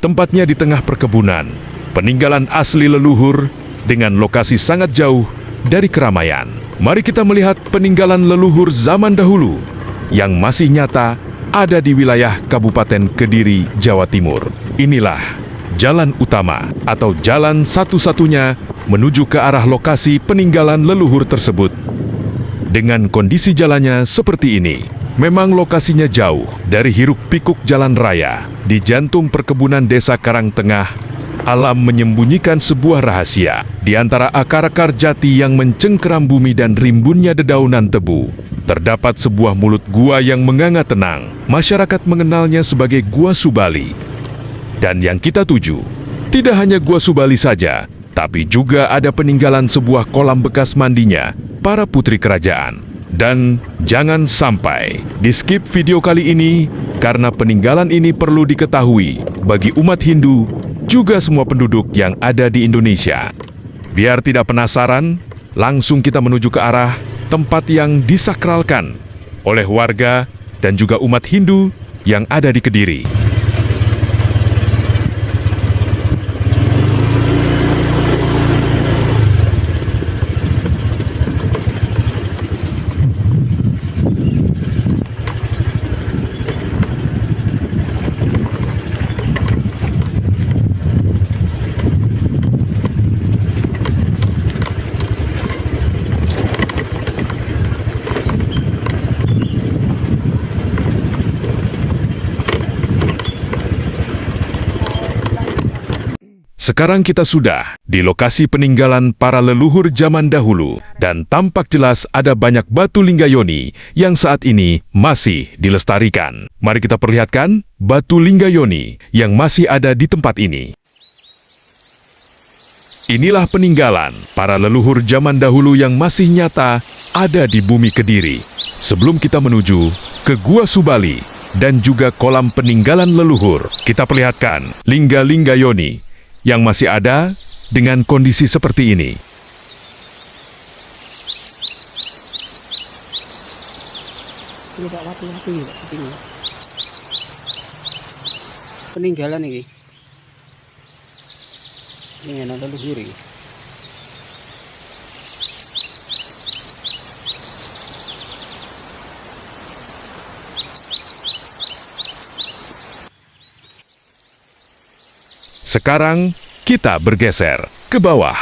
Tempatnya di tengah perkebunan, peninggalan asli leluhur dengan lokasi sangat jauh dari keramaian. Mari kita melihat peninggalan leluhur zaman dahulu yang masih nyata ada di wilayah Kabupaten Kediri, Jawa Timur. Inilah jalan utama atau jalan satu-satunya menuju ke arah lokasi peninggalan leluhur tersebut. Dengan kondisi jalannya seperti ini, memang lokasinya jauh dari hiruk-pikuk jalan raya. Di jantung perkebunan desa Karangtengah, alam menyembunyikan sebuah rahasia. Di antara akar-akar jati yang mencengkeram bumi dan rimbunnya dedaunan tebu, terdapat sebuah mulut gua yang menganga tenang. Masyarakat mengenalnya sebagai Gua Subali. Dan yang kita tuju, tidak hanya Gua Subali saja, tapi juga ada peninggalan sebuah kolam bekas mandinya para putri kerajaan. Dan jangan sampai di-skip video kali ini, karena peninggalan ini perlu diketahui bagi umat Hindu, juga semua penduduk yang ada di Indonesia. Biar tidak penasaran, langsung kita menuju ke arah tempat yang disakralkan oleh warga dan juga umat Hindu yang ada di Kediri. Sekarang kita sudah di lokasi peninggalan para leluhur zaman dahulu dan tampak jelas ada banyak batu Linggayoni yang saat ini masih dilestarikan. Mari kita perlihatkan batu Linggayoni yang masih ada di tempat ini. Inilah peninggalan para leluhur zaman dahulu yang masih nyata ada di bumi Kediri. Sebelum kita menuju ke Gua Subali dan juga kolam peninggalan leluhur, kita perlihatkan Lingga Linggayoni yang masih ada dengan kondisi seperti ini. Ini Pak, watu-watu ini, Pak, ini. Peninggalan ini. Ini ada leluhur ini. Sekarang kita bergeser ke bawah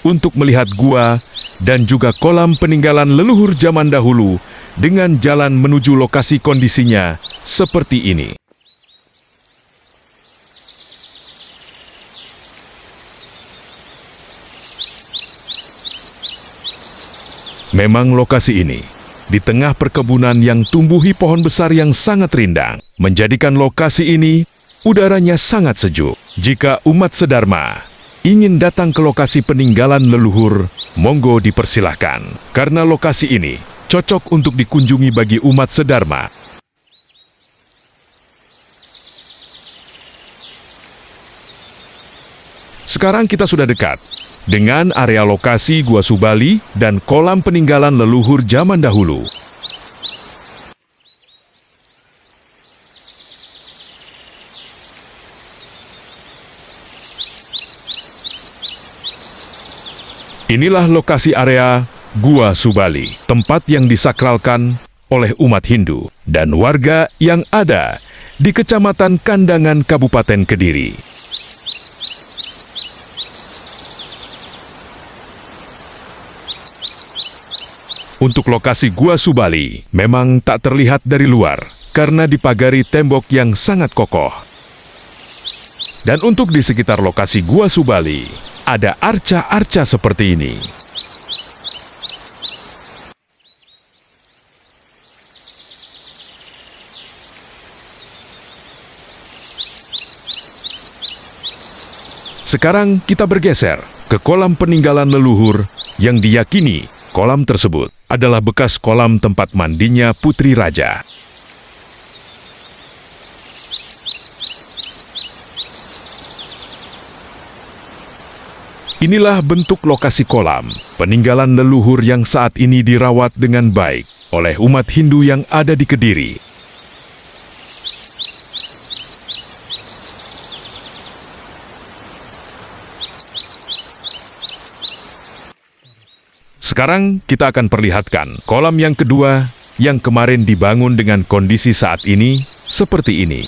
untuk melihat gua dan juga kolam peninggalan leluhur zaman dahulu dengan jalan menuju lokasi kondisinya seperti ini. Memang lokasi ini di tengah perkebunan yang tumbuhi pohon besar yang sangat rindang, menjadikan lokasi ini udaranya sangat sejuk. Jika umat sedharma ingin datang ke lokasi peninggalan leluhur, monggo dipersilahkan. Karena lokasi ini cocok untuk dikunjungi bagi umat sedharma. Sekarang kita sudah dekat dengan area lokasi Gua Subali dan kolam peninggalan leluhur zaman dahulu. Inilah lokasi area Gua Subali, tempat yang disakralkan oleh umat Hindu dan warga yang ada di Kecamatan Kandangan, Kabupaten Kediri. Untuk lokasi Gua Subali memang tak terlihat dari luar karena dipagari tembok yang sangat kokoh. Dan untuk di sekitar lokasi Gua Subali, ada arca-arca seperti ini. Sekarang kita bergeser ke kolam peninggalan leluhur yang diyakini kolam tersebut adalah bekas kolam tempat mandinya putri raja. Inilah bentuk lokasi kolam peninggalan leluhur yang saat ini dirawat dengan baik oleh umat Hindu yang ada di Kediri. Sekarang kita akan perlihatkan kolam yang kedua yang kemarin dibangun dengan kondisi saat ini seperti ini.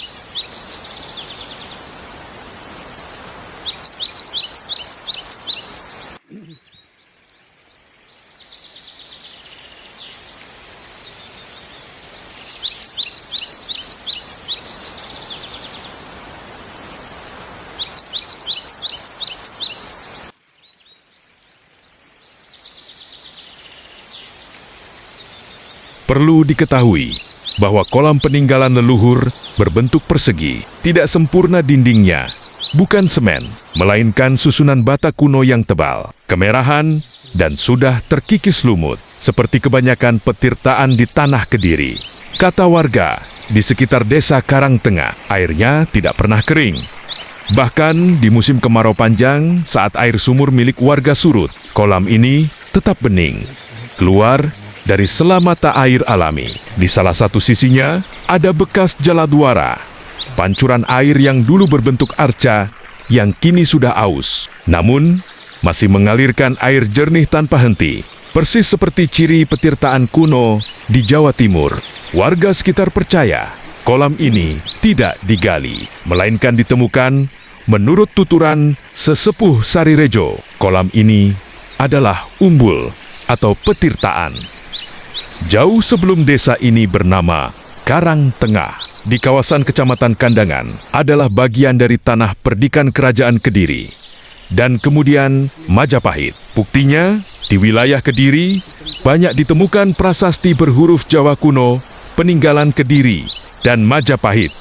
Perlu diketahui bahwa kolam peninggalan leluhur berbentuk persegi, tidak sempurna dindingnya, bukan semen, melainkan susunan bata kuno yang tebal, kemerahan, dan sudah terkikis lumut, seperti kebanyakan petirtaan di tanah Kediri. Kata warga, di sekitar desa Karangtengah, airnya tidak pernah kering. Bahkan di musim kemarau panjang, saat air sumur milik warga surut, kolam ini tetap bening, keluar dari sela mata air alami. Di salah satu sisinya, ada bekas jaladwara, pancuran air yang dulu berbentuk arca, yang kini sudah aus, namun masih mengalirkan air jernih tanpa henti. Persis seperti ciri petirtaan kuno di Jawa Timur. Warga sekitar percaya, kolam ini tidak digali, melainkan ditemukan menurut tuturan sesepuh Sarirejo. Kolam ini adalah umbul atau petirtaan. Jauh sebelum desa ini bernama Karangtengah, di kawasan Kecamatan Kandangan, adalah bagian dari tanah perdikan Kerajaan Kediri, dan kemudian Majapahit. Buktinya, di wilayah Kediri, banyak ditemukan prasasti berhuruf Jawa kuno, peninggalan Kediri, dan Majapahit,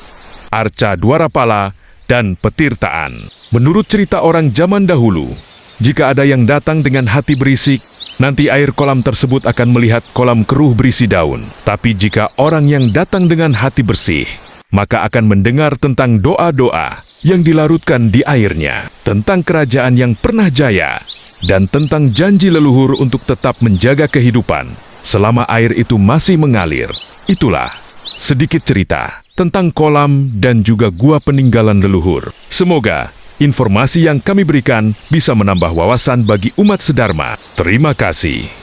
arca Dwarapala, dan petirtaan. Menurut cerita orang zaman dahulu, jika ada yang datang dengan hati berisik, nanti air kolam tersebut akan melihat kolam keruh berisi daun. Tapi jika orang yang datang dengan hati bersih, maka akan mendengar tentang doa-doa yang dilarutkan di airnya, tentang kerajaan yang pernah jaya, dan tentang janji leluhur untuk tetap menjaga kehidupan selama air itu masih mengalir. Itulah sedikit cerita tentang kolam dan juga gua peninggalan leluhur. Semoga informasi yang kami berikan bisa menambah wawasan bagi umat sedharma. Terima kasih.